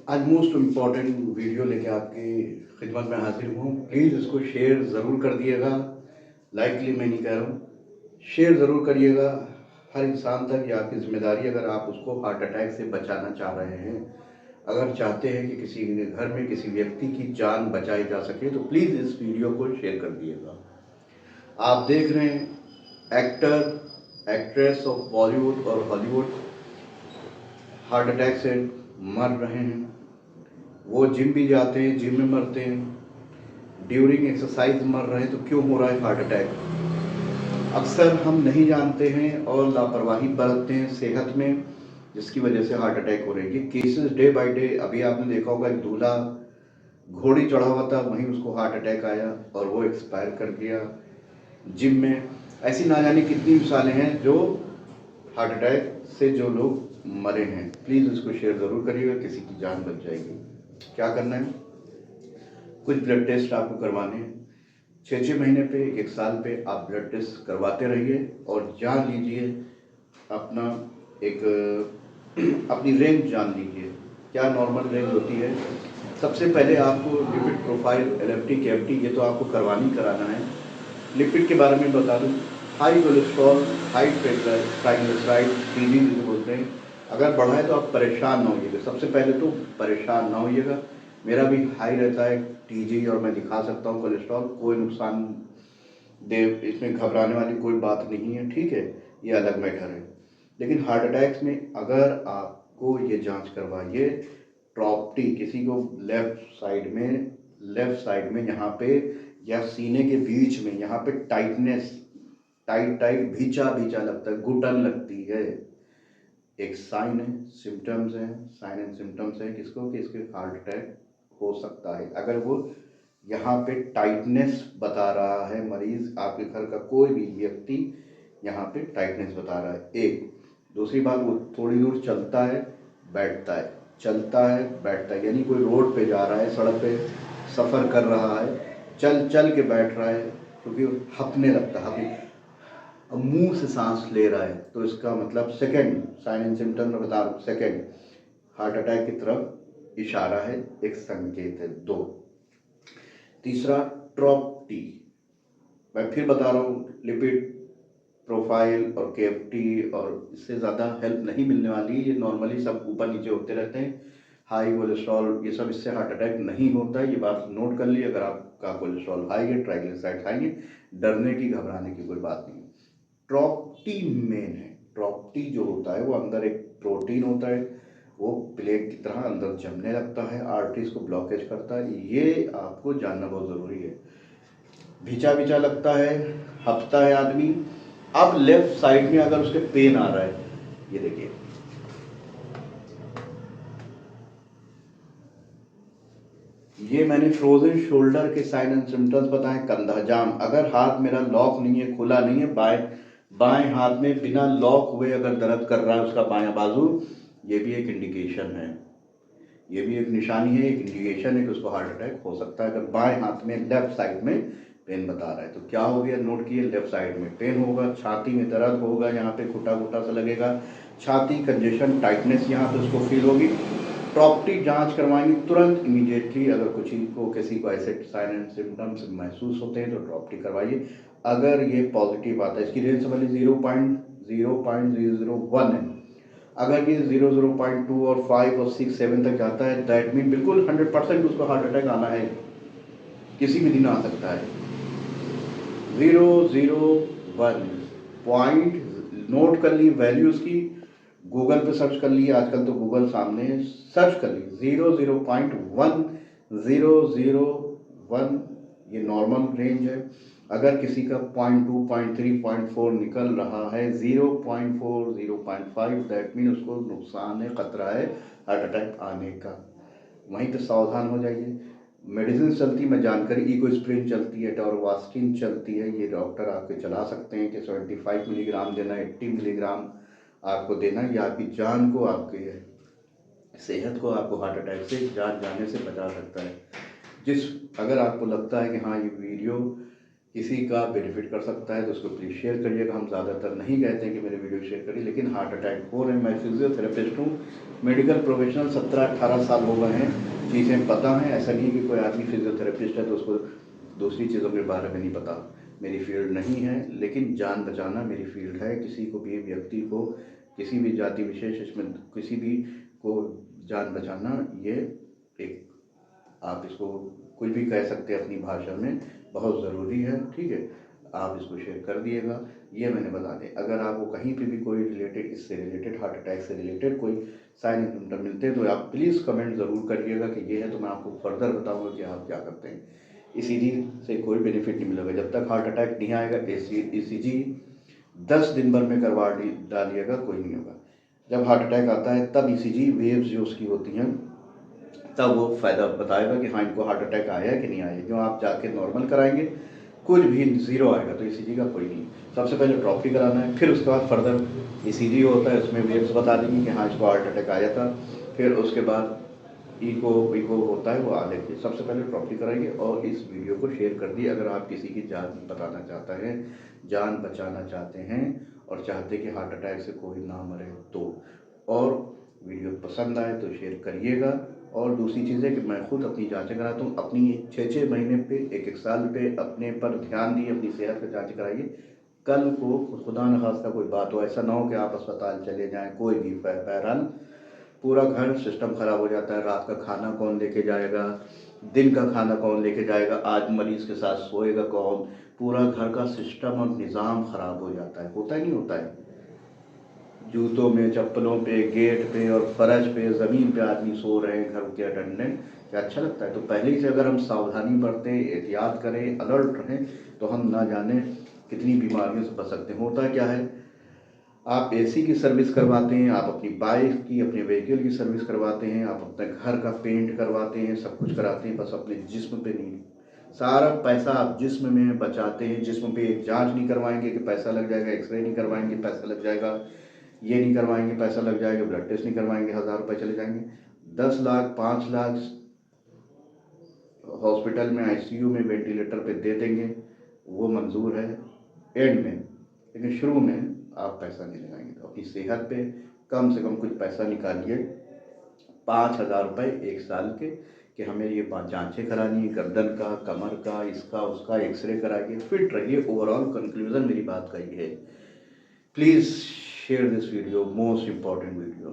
आज most important video लेके आपकी खिदमत में हाजिर हूँ। प्लीज़ इसको शेयर ज़रूर कर दिएगा। लाइकली मैं नहीं कह रहा हूँ, शेयर ज़रूर करिएगा। हर इंसान तक ये आपकी ज़िम्मेदारी, अगर आप उसको हार्ट अटैक से बचाना चाह रहे हैं, अगर चाहते हैं कि किसी के घर में किसी व्यक्ति की जान बचाई जा सके, तो प्लीज़ इस वीडियो को शेयर कर दिएगा। आप देख रहे हैं एक्टर एक्ट्रेस ऑफ बॉलीवुड और हॉलीवुड हार्ट अटैक से मर रहे हैं। वो जिम भी जाते हैं, जिम में मरते हैं, ड्यूरिंग एक्सरसाइज मर रहे हैं। तो क्यों हो रहा है हार्ट अटैक? अक्सर हम नहीं जानते हैं और लापरवाही बरतते हैं सेहत में, जिसकी वजह से हार्ट अटैक हो रही है। ये केसेस डे बाय डे, अभी आपने देखा होगा एक दूल्हा घोड़ी चढ़ा हुआ था, वहीं उसको हार्ट अटैक आया और वो एक्सपायर कर गया जिम में। ऐसी ना जाने कितनी मिसालें हैं जो हार्ट अटैक से जो लोग मरे हैं। प्लीज़ इसको शेयर ज़रूर करिएगा, किसी की जान बच जाएगी। क्या करना है? कुछ ब्लड टेस्ट आपको करवाने हैं। 6-6 महीने पे, 1 साल पे आप ब्लड टेस्ट करवाते रहिए और जान लीजिए अपना एक अपनी रेंज जान लीजिए। क्या नॉर्मल रेंज होती है? सबसे पहले आपको लिपिड प्रोफाइल, एलएफटी, केएफटी, ये तो आपको करवानी कराना है। लिपिड के बारे में बता दूं, high cholesterol, high triglyceride, TG जिसे बोलते हैं, अगर बढ़ा है तो आप परेशान ना होइएगा। सबसे पहले तो परेशान ना होइएगा। मेरा भी हाई रहता है टीजी और मैं दिखा सकता हूँ कोलेस्ट्रॉल, कोई नुकसान दे, इसमें घबराने वाली कोई बात नहीं है, ठीक है, ये अलग मैटर है। लेकिन हार्ट अटैक्स में अगर आपको ये जांच करवाइए, ट्रॉप्टी, किसी को लेफ्ट साइड में यहाँ पे या सीने के बीच में यहाँ पे टाइटनेस, टाइट टाइट भीचा भीचा लगता है, घुटन लगती है, एक साइन है, सिम्टम्स है, साइन एंड सिम्टम्स है किसको कि इसके हार्ट अटैक हो सकता है। अगर वो यहाँ पे टाइटनेस बता रहा है मरीज, आपके घर का कोई भी व्यक्ति यहाँ पे टाइटनेस बता रहा है, एक। दूसरी बात, वो थोड़ी दूर चलता है, बैठता है, चलता है, बैठता है, यानी कोई रोड पे जा रहा है, सड़क पे सफ़र कर रहा है, चल चल के बैठ रहा है, क्योंकि हपने लगता है, अब मुंह से सांस ले रहा है, तो इसका मतलब सेकंड साइन एंड सिम्टम में बता रहा हूँ, सेकंड हार्ट अटैक की तरफ इशारा है, एक संकेत है। दो, तीसरा ट्रॉप्टी, मैं फिर बता रहा हूँ, लिपिड प्रोफाइल और केएफटी, और इससे ज़्यादा हेल्प नहीं मिलने वाली। ये नॉर्मली सब ऊपर नीचे होते रहते हैं। हाई कोलेस्ट्रॉल, ये सब, इससे हार्ट अटैक नहीं होता है, ये बात नोट कर ली। अगर आपका कोलेस्ट्रॉल हाई है, ट्राइग्लिसराइड हाई है, डरने की, घबराने की कोई बात नहीं। ट्रॉप्टी मेन है। ट्रॉप्टी जो होता है वो अंदर एक प्रोटीन होता है, वो प्लेट की तरह अंदर जमने लगता है, आर्टरीज को ब्लॉकेज करता है। ये आपको जानना बहुत ज़रूरी है। भीचा भीचा लगता है, हफ्ता है आदमी। अब लेफ्ट साइड में अगर उसके पेन आ रहा है, ये देखिए, ये मैंने फ्रोजन शोल्डर के साइन एंड सिम्टम्स बताए। कंधा जाम, अगर हाथ मेरा लॉक नहीं है, खुला नहीं है, बाएं हाथ में बिना लॉक हुए अगर दर्द कर रहा है उसका बायां बाजू, ये भी एक इंडिकेशन है, ये भी एक निशानी है, एक इंडिकेशन है कि उसको हार्ट अटैक हो सकता है। अगर बाएं हाथ में लेफ्ट साइड में पेन बता रहा है, तो क्या हो गया, नोट किए, लेफ्ट साइड में पेन होगा, छाती में दर्द होगा, यहाँ पे घुटा घुटा सा लगेगा, छाती कंजेशन, टाइटनेस यहाँ पे उसको फील होगी। प्रॉपर्टी जांच करवाएंगे तुरंत, इमीडिएटली। अगर किसी को ऐसे साइन एंड सिम्टम्स महसूस होते हैं तो प्रॉपर्टी करवाइए। अगर ये पॉजिटिव आता है, इसकी रेंज समझ लीजिए 0.001 है। अगर ये 0.2 और 5 और 6 7 तक जाता है, दैट मीन बिल्कुल 100% उसको हार्ट अटैक आना है, किसी भी दिन आ सकता है। 001 पॉइंट नोट कर ली, वैल्यूज की गूगल पे सर्च कर लिए, आजकल तो गूगल सामने है, सर्च कर ली। 0.1, 001 ये नॉर्मल रेंज है। अगर किसी का 0.2, 0.3, 0.4 निकल रहा है, 0.4, 0.5, दैट मीन उसको नुकसान है, खतरा है हार्ट अटैक आने का। वहीं पे सावधान हो जाइए। मेडिसिन चलती, मैं जानकारी, इकोस्प्रिन चलती है, टॉरवास्टिन चलती है, ये डॉक्टर आपके चला सकते हैं कि 75 मिलीग्राम देना, 80 मिलीग्राम आपको देना। ये आपकी जान को, आपके सेहत को, आपको हार्ट अटैक से, जान जाने से बचा सकता है। अगर आपको लगता है कि हाँ ये वीडियो किसी का बेनिफिट कर सकता है तो उसको प्लीज़ शेयर करिएगा। हम ज़्यादातर नहीं कहते हैं कि मेरे वीडियो शेयर करिए, लेकिन हार्ट अटैक हो रहे हैं, मैं फिजियोथेरेपिस्ट हूँ, मेडिकल प्रोफेशनल 17-18 साल हो गए हैं, चीज़ें पता हैं। ऐसा नहीं कि कोई आदमी फिजियोथेरेपिस्ट है तो उसको दूसरी चीज़ों के बारे में नहीं पता। मेरी फील्ड नहीं है, लेकिन जान बचाना मेरी फील्ड है। किसी को भी व्यक्ति को, किसी भी जाति विशेष, इसमें किसी भी को जान बचाना, ये एक, आप इसको कुछ भी कह सकते हैं अपनी भाषा में, बहुत ज़रूरी है। ठीक है, आप इसको शेयर कर दिएगा। ये मैंने बता दें, अगर आपको कहीं पे भी कोई रिलेटेड, इससे रिलेटेड, हार्ट अटैक से रिलेटेड कोई साइन सिम्टम मिलते हैं तो आप प्लीज़ कमेंट ज़रूर करिएगा कि ये है, तो मैं आपको फर्दर बताऊंगा कि आप क्या करते हैं। ईसीजी से कोई बेनिफिट नहीं मिलेगा जब तक हार्ट अटैक नहीं आएगा। ईसीजी 10 दिन भर में करवा डालिएगा, कोई नहीं होगा। जब हार्ट अटैक आता है तब ईसीजी वेव्स जो उसकी होती हैं, तब वो फ़ायदा बताएगा कि हाँ इनको हार्ट अटैक आया है कि नहीं आया है। जो आप जाके नॉर्मल कराएंगे, कुछ भी ज़ीरो आएगा, तो ईसीजी का कोई नहीं। सबसे पहले ट्रॉफी कराना है, फिर उसके बाद फर्दर ईसीजी होता है, उसमें वेव्स बता देंगे कि हाँ इसको हार्ट अटैक आया था। फिर उसके बाद ईको होता है, वो आ लेके सबसे पहले ट्रॉफी कराएंगे। और इस वीडियो को शेयर कर दिए अगर आप किसी की जान बताना चाहते हैं, जान बचाना चाहते हैं और चाहते कि हार्ट अटैक से कोई ना मरे तो। और वीडियो पसंद आए तो शेयर करिएगा। और दूसरी चीज़ है कि मैं खुद अपनी जांचें कराता हूँ, अपनी 6-6 महीने पे, 1-1 साल पे अपने पर ध्यान दिए, अपनी सेहत का जांच कराइए। कल को खुदा न खास्ता कोई बात हो, ऐसा ना हो कि आप अस्पताल चले जाएं, कोई भी बहरहाल पूरा घर सिस्टम ख़राब हो जाता है। रात का खाना कौन लेके जाएगा, दिन का खाना कौन लेके जाएगा, आज मरीज़ के साथ सोएगा कौन, पूरा घर का सिस्टम और निज़ाम ख़राब हो जाता है। होता ही नहीं होता है, जूतों में, चप्पलों पे, गेट पे और फर्श पे, ज़मीन पे आदमी सो रहे हैं, घर के अटेंडेंट, क्या अच्छा लगता है? तो पहले ही से अगर हम सावधानी बरतें, एहतियात करें, अलर्ट रहें, तो हम ना जाने कितनी बीमारियों से बच सकते हैं। होता क्या है, आप एसी की सर्विस करवाते हैं, आप अपनी बाइक की, अपने व्हीकल की सर्विस करवाते हैं, आप अपने घर का पेंट करवाते हैं, सब कुछ कराते हैं, बस अपने जिस्म पे नहीं। सारा पैसा आप जिस्म में बचाते हैं, जिस्म पे एक जांच नहीं करवाएंगे कि पैसा लग जाएगा, एक्सरे नहीं करवाएंगे पैसा लग जाएगा, ये नहीं करवाएंगे पैसा लग जाएगा, ब्लड टेस्ट नहीं करवाएंगे 1000 रुपये चले जाएंगे। 10 लाख, 5 लाख हॉस्पिटल में आईसीयू में वेंटिलेटर पे दे देंगे, वो मंजूर है एंड में, लेकिन शुरू में आप पैसा नहीं लगाएंगे। तो अपनी सेहत पे कम से कम कुछ पैसा निकालिए, 5000 रुपये 1 साल के, कि हमें ये जांचें करानी है, गर्दन का, कमर का, इसका उसका, एक्सरे कराइए, फिट रहिए। ओवरऑल कंक्लूजन मेरी बात का ये है, please share this video, most important video.